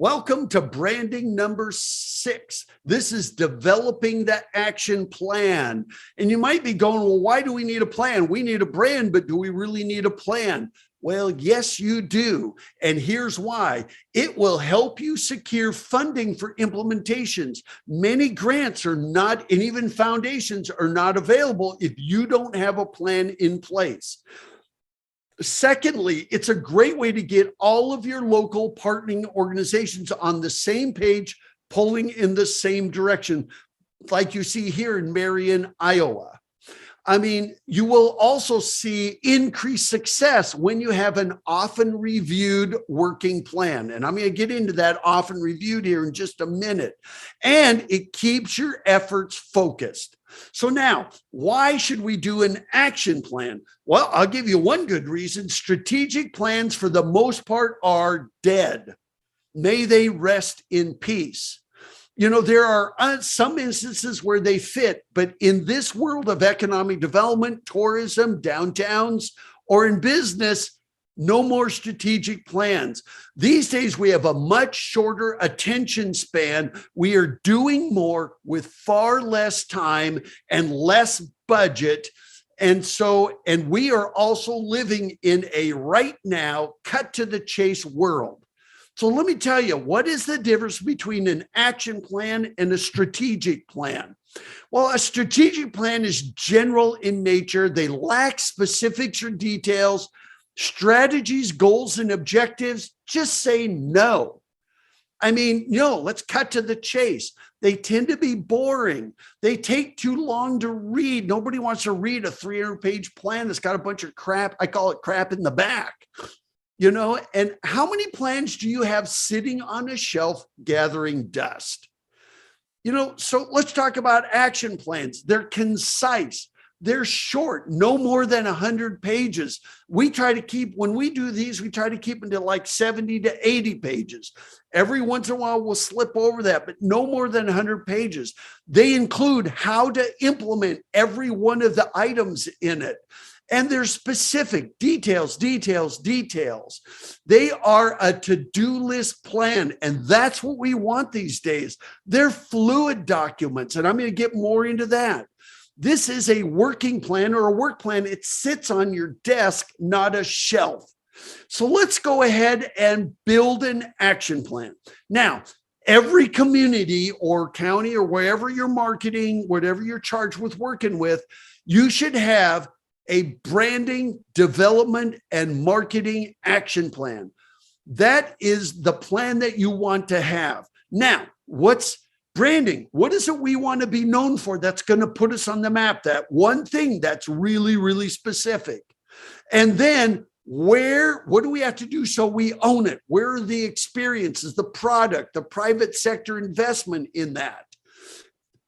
Welcome to branding number 6. This is developing the action plan. And you might be going, well, why do we need a plan? We need a brand, but do we really need a plan? Well, yes, you do. And here's why. It will help you secure funding for implementations. Many grants are not, and even foundations are not available if you don't have a plan in place. Secondly, it's a great way to get all of your local partnering organizations on the same page, pulling in the same direction, like you see here in Marion, Iowa. I mean, you will also see increased success when you have an often reviewed working plan. And I'm going to get into that often reviewed here in just a minute. And it keeps your efforts focused. So now, why should we do an action plan? Well, I'll give you one good reason. Strategic plans, for the most part, are dead. May they rest in peace. You know, there are some instances where they fit, but in this world of economic development, tourism, downtowns, or in business, no more strategic plans. These days, we have a much shorter attention span. We are doing more with far less time and less budget. And we are also living in a right now, cut to the chase world. So let me tell you, what is the difference between an action plan and a strategic plan? Well, a strategic plan is general in nature. They lack specifics or details. Strategies, goals, and objectives just say no. I mean, no, let's cut to the chase. They tend to be boring. They take too long to read. Nobody wants to read a 300-page plan that's got a bunch of crap. I call it crap in the back. You know, and how many plans do you have sitting on a shelf gathering dust? You know, so let's talk about action plans. They're concise. They're short, no more than 100 pages. We try to keep, when we do these, we try to keep them to like 70 to 80 pages. Every once in a while, we'll slip over that, but no more than 100 pages. They include how to implement every one of the items in it. And there's specific details. They are a to-do list plan, and that's what we want these days. They're fluid documents, and I'm going to get more into that. This is a working plan or a work plan. It sits on your desk, not a shelf. So let's go ahead and build an action plan. Now, every community or county or wherever you're marketing, whatever you're charged with working with, you should have a branding, development, and marketing action plan. That is the plan that you want to have. Now, what's branding? What is it we want to be known for that's going to put us on the map? That one thing that's really, really specific. And then what do we have to do so we own it? Where are the experiences, the product, the private sector investment in that?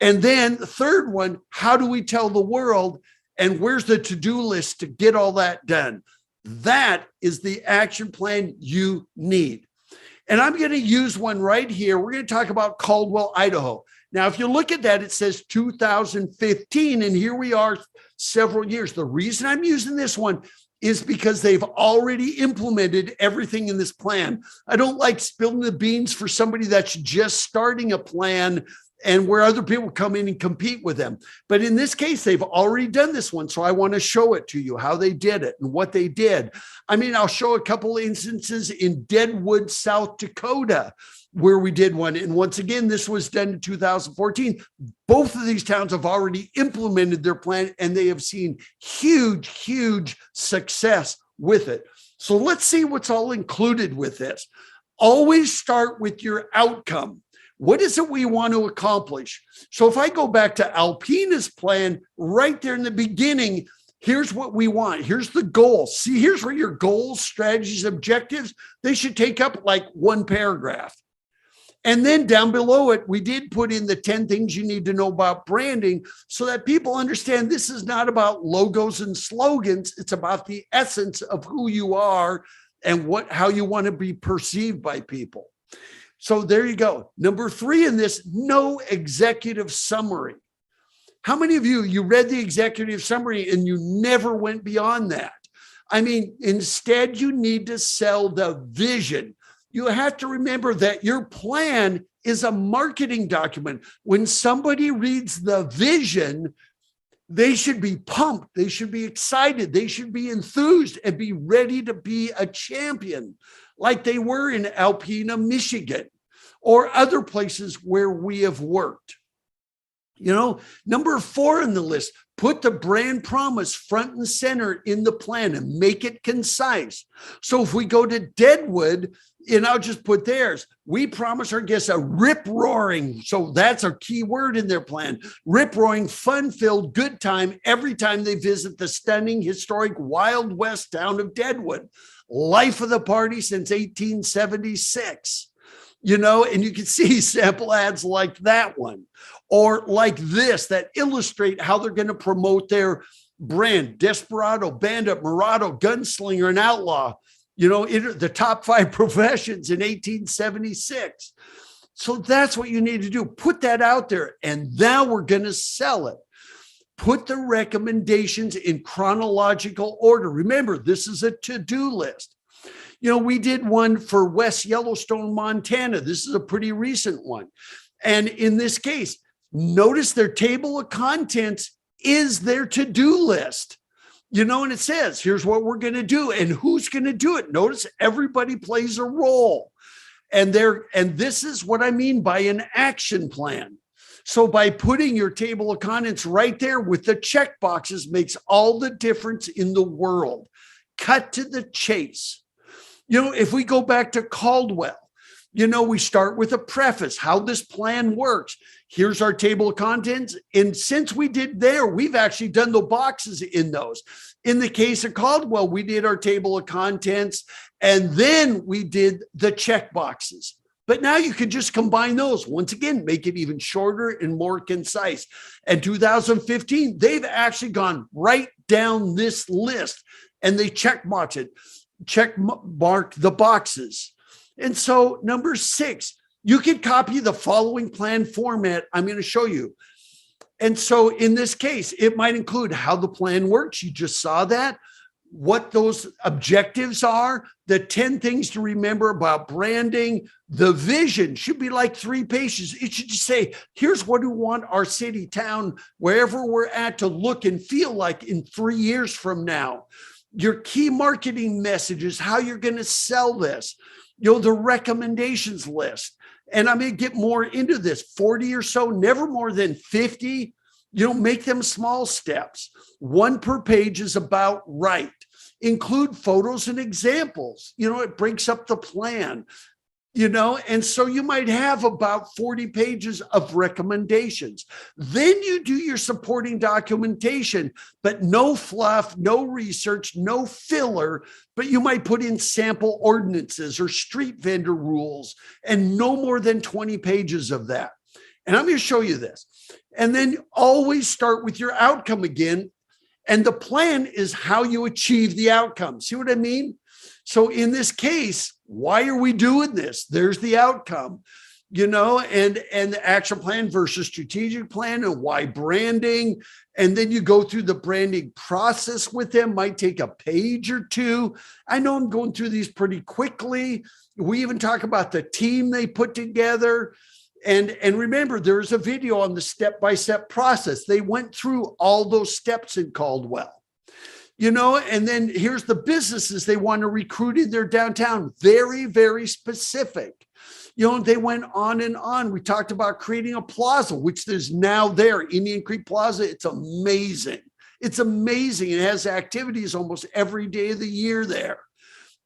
And then the third one, how do we tell the world? And where's the to-do list to get all that done? That is the action plan you need. And I'm going to use one right here. We're going to talk about Caldwell, Idaho. Now, if you look at that, it says 2015, and here we are several years. The reason I'm using this one is because they've already implemented everything in this plan. I don't like spilling the beans for somebody that's just starting a plan and where other people come in and compete with them. But in this case, they've already done this one. So I want to show it to you, how they did it and what they did. I mean, I'll show a couple of instances in Deadwood, South Dakota, where we did one. And once again, this was done in 2014. Both of these towns have already implemented their plan, and they have seen huge success with it. So let's see what's all included with this. Always start with your outcome. What is it we want to accomplish? So if I go back to Alpina's plan right there in the beginning, here's what we want. Here's the goal. See, here's where your goals, strategies, objectives, they should take up like one paragraph. And then down below it, we did put in the 10 things you need to know about branding so that people understand this is not about logos and slogans. It's about the essence of who you are and how you want to be perceived by people. So there you go. Number 3 in this, no executive summary. How many of you read the executive summary and you never went beyond that? I mean, instead, you need to sell the vision. You have to remember that your plan is a marketing document. When somebody reads the vision, they should be pumped. They should be excited. They should be enthused and be ready to be a champion like they were in Alpena, Michigan, or other places where we have worked. Number 4 in the list, put the brand promise front and center in the plan and make it concise. So if we go to Deadwood, and I'll just put theirs, we promise our guests a rip-roaring, so that's a key word in their plan, rip-roaring, fun-filled, good time every time they visit the stunning, historic Wild West town of Deadwood. Life of the party since 1876. And you can see sample ads like that one, or like this, that illustrate how they're going to promote their brand: desperado, bandit, mulatto, gunslinger, and outlaw. The top 5 professions in 1876. So that's what you need to do. Put that out there, and now we're going to sell it. Put the recommendations in chronological order. Remember, this is a to-do list. We did one for West Yellowstone, Montana. This is a pretty recent one. And in this case, notice their table of contents is their to-do list. And it says, here's what we're going to do and who's going to do it. Notice everybody plays a role. And this is what I mean by an action plan. So by putting your table of contents right there with the check boxes makes all the difference in the world. Cut to the chase. If we go back to Caldwell, we start with a preface, how this plan works. Here's our table of contents. And since we did there, we've actually done the boxes in those. In the case of Caldwell, we did our table of contents, and then we did the check boxes. But now you can just combine those. Once again, make it even shorter and more concise. And 2015, they've actually gone right down this list, and they check mark the boxes. And so number 6, you can copy the following plan format I'm going to show you. And so in this case, it might include how the plan works. You just saw that, what those objectives are, the 10 things to remember about branding. The vision should be like 3 pages. It should just say, here's what we want our city, town, wherever we're at to look and feel like in 3 years from now. Your key marketing messages, how you're going to sell this, the recommendations list. And I'm going to get more into this, 40 or so, never more than 50. Make them small steps. 1 per page is about right. Include photos and examples. It breaks up the plan. And so you might have about 40 pages of recommendations. Then you do your supporting documentation, but no fluff, no research, no filler, but you might put in sample ordinances or street vendor rules, and no more than 20 pages of that. And I'm going to show you this. And then always start with your outcome again. And the plan is how you achieve the outcome. See what I mean? So in this case, why are we doing this? There's the outcome, and the action plan versus strategic plan, and why branding. And then you go through the branding process with them, might take a page or 2. I know I'm going through these pretty quickly. We even talk about the team they put together. And remember, there's a video on the step-by-step process. They went through all those steps in Caldwell. And then here's the businesses they want to recruit in their downtown. Very, very specific. They went on and on. We talked about creating a plaza, which there's now there, Indian Creek Plaza. It's amazing. It's amazing. It has activities almost every day of the year there.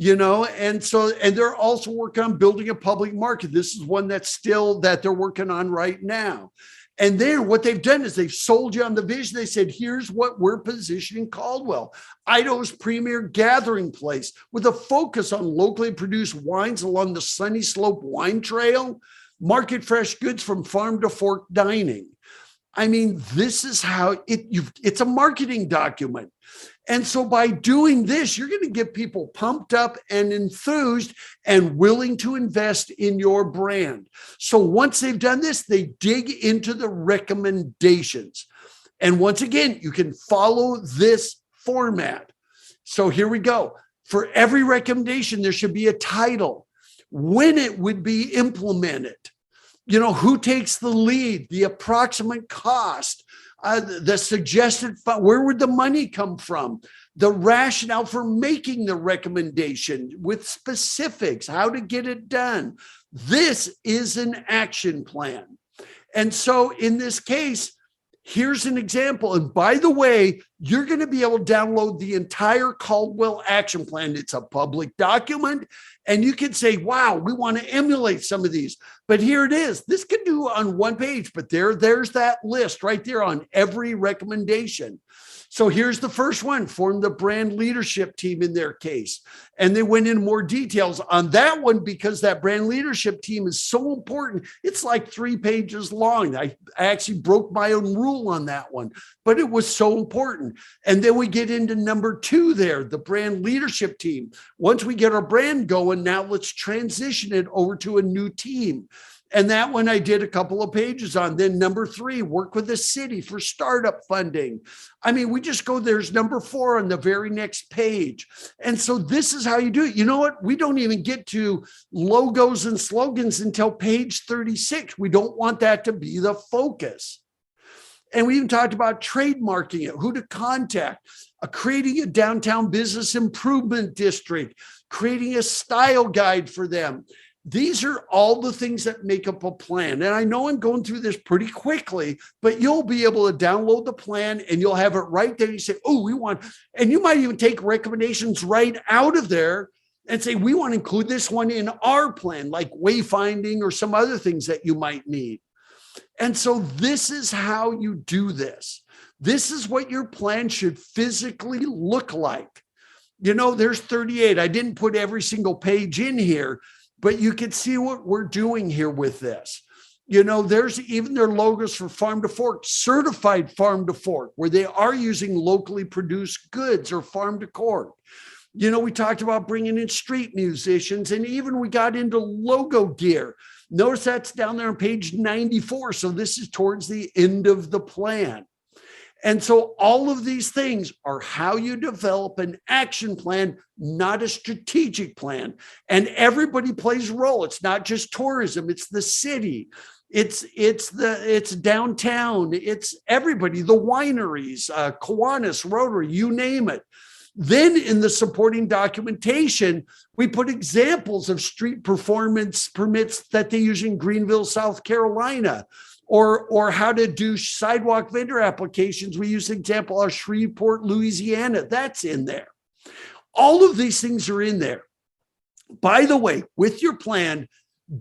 And they're also working on building a public market. This is one that they're working on right now. And then what they've done is they've sold you on the vision. They said, here's what we're positioning Caldwell, Idaho's premier gathering place with a focus on locally produced wines along the Sunny Slope Wine Trail, market fresh goods from farm to fork dining. I mean, this is how it's a marketing document. And so by doing this, you're going to get people pumped up and enthused and willing to invest in your brand. So once they've done this, they dig into the recommendations. And once again, you can follow this format. So here we go. For every recommendation, there should be a title. when it would be implemented, who takes the lead, the approximate cost, the suggested where would the money come from, the rationale for making the recommendation with specifics, how to get it done. This is an action plan. And so in this case, here's an example. And by the way, you're going to be able to download the entire Caldwell action plan. It's a public document. And you can say, wow, we want to emulate some of these. But here it is. This can do on one page, but there's that list right there on every recommendation. So here's the first one, form the brand leadership team in their case. And they went into more details on that one because that brand leadership team is so important. It's like 3 pages long. I actually broke my own rule on that one, but it was so important. And then we get into number 2 there, the brand leadership team. Once we get our brand going, now let's transition it over to a new team. And that one I did a couple of pages on. Then number 3, work with the city for startup funding. I mean, we just go, there's number 4 on the very next page. And so this is how you do it. You know what? We don't even get to logos and slogans until page 36. We don't want that to be the focus. And we even talked about trademarking it, who to contact, creating a downtown business improvement district, creating a style guide for them. These are all the things that make up a plan. And I know I'm going through this pretty quickly, but you'll be able to download the plan and you'll have it right there. You say, oh, we want, and you might even take recommendations right out of there and say, we want to include this one in our plan, like wayfinding or some other things that you might need. And so this is how you do this. This is what your plan should physically look like. There's 38. I didn't put every single page in here, but you can see what we're doing here with this. There's even their logos for Farm to Fork, certified Farm to Fork, where they are using locally produced goods or farm to fork. We talked about bringing in street musicians, and even we got into logo gear. Notice that's down there on page 94. So this is towards the end of the plan. And so all of these things are how you develop an action plan, not a strategic plan. And everybody plays a role. It's not just tourism, it's the city. It's downtown. It's everybody, the wineries, Kiwanis, Rotary, you name it. Then in the supporting documentation, we put examples of street performance permits that they use in Greenville, South Carolina. Or how to do sidewalk vendor applications. We use an example of Shreveport, Louisiana. That's in there. All of these things are in there. By the way, with your plan,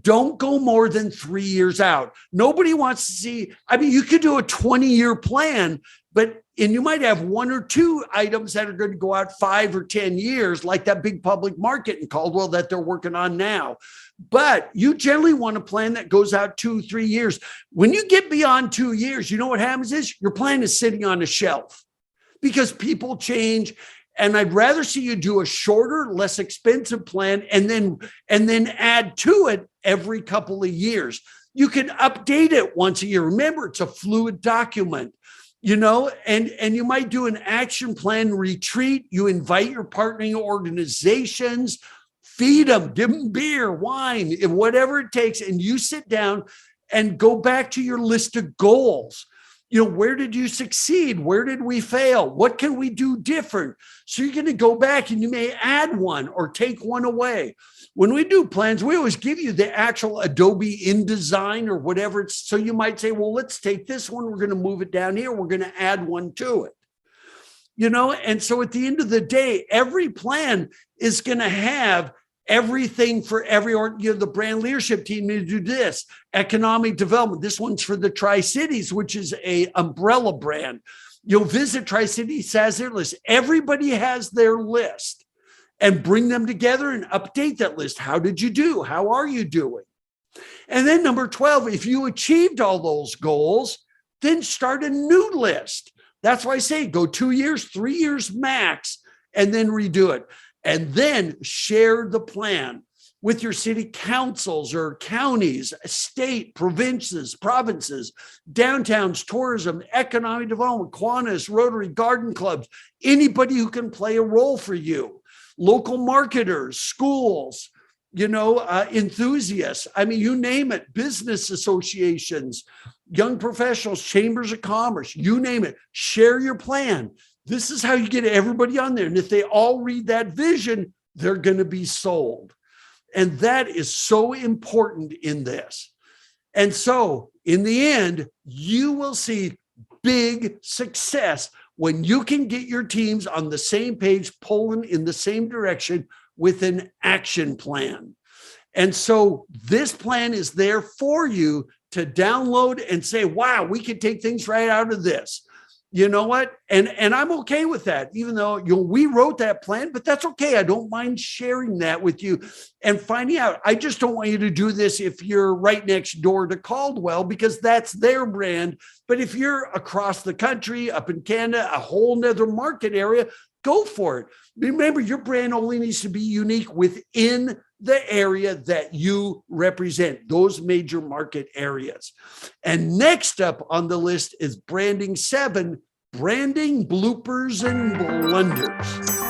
don't go more than 3 years out. Nobody wants to see, you could do a 20-year plan, and you might have 1 or 2 items that are going to go out 5 or 10 years, like that big public market in Caldwell that they're working on now. But you generally want a plan that goes out 2 or 3 years. When you get beyond 2 years, you know what happens is your plan is sitting on a shelf because people change. And I'd rather see you do a shorter, less expensive plan and then add to it every couple of years. You can update it once a year. Remember, it's a fluid document. And you might do an action plan retreat. You invite your partnering organizations, feed them, give them beer, wine, whatever it takes. And you sit down and go back to your list of goals. Where did you succeed? Where did we fail? What can we do different? So you're going to go back and you may add one or take one away. When we do plans, we always give you the actual Adobe InDesign or whatever. So you might say, well, let's take this one. We're going to move it down here. We're going to add one to it. And so at the end of the day, every plan is going to have everything for the brand leadership team to do this, economic development. This one's for the Tri-Cities, which is a umbrella brand. You'll visit Tri-Cities has their list. Everybody has their list, and bring them together and update that list. How did you do? How are you doing? And then number 12, if you achieved all those goals, then start a new list. That's why I say go 2 years, 3 years max, and then redo it. And then share the plan with your city councils or counties, state, provinces, downtowns, tourism, economic development, Kiwanis, Rotary, garden clubs, anybody who can play a role for you, local marketers, schools, enthusiasts. I mean, you name it, business associations, young professionals, chambers of commerce, you name it. Share your plan. This is how you get everybody on there. And if they all read that vision, they're going to be sold. And that is so important in this. And so in the end, you will see big success when you can get your teams on the same page, pulling in the same direction with an action plan. And so this plan is there for you to download and say, wow, we can take things right out of this. You know what? And I'm okay with that, even though we wrote that plan, but that's okay. I don't mind sharing that with you and finding out. I just don't want you to do this if you're right next door to Caldwell, because that's their brand. But if you're across the country, up in Canada, a whole nother market area, go for it. Remember, your brand only needs to be unique within the area that you represent, those major market areas. And next up on the list is Branding 7, Branding Bloopers and Blunders.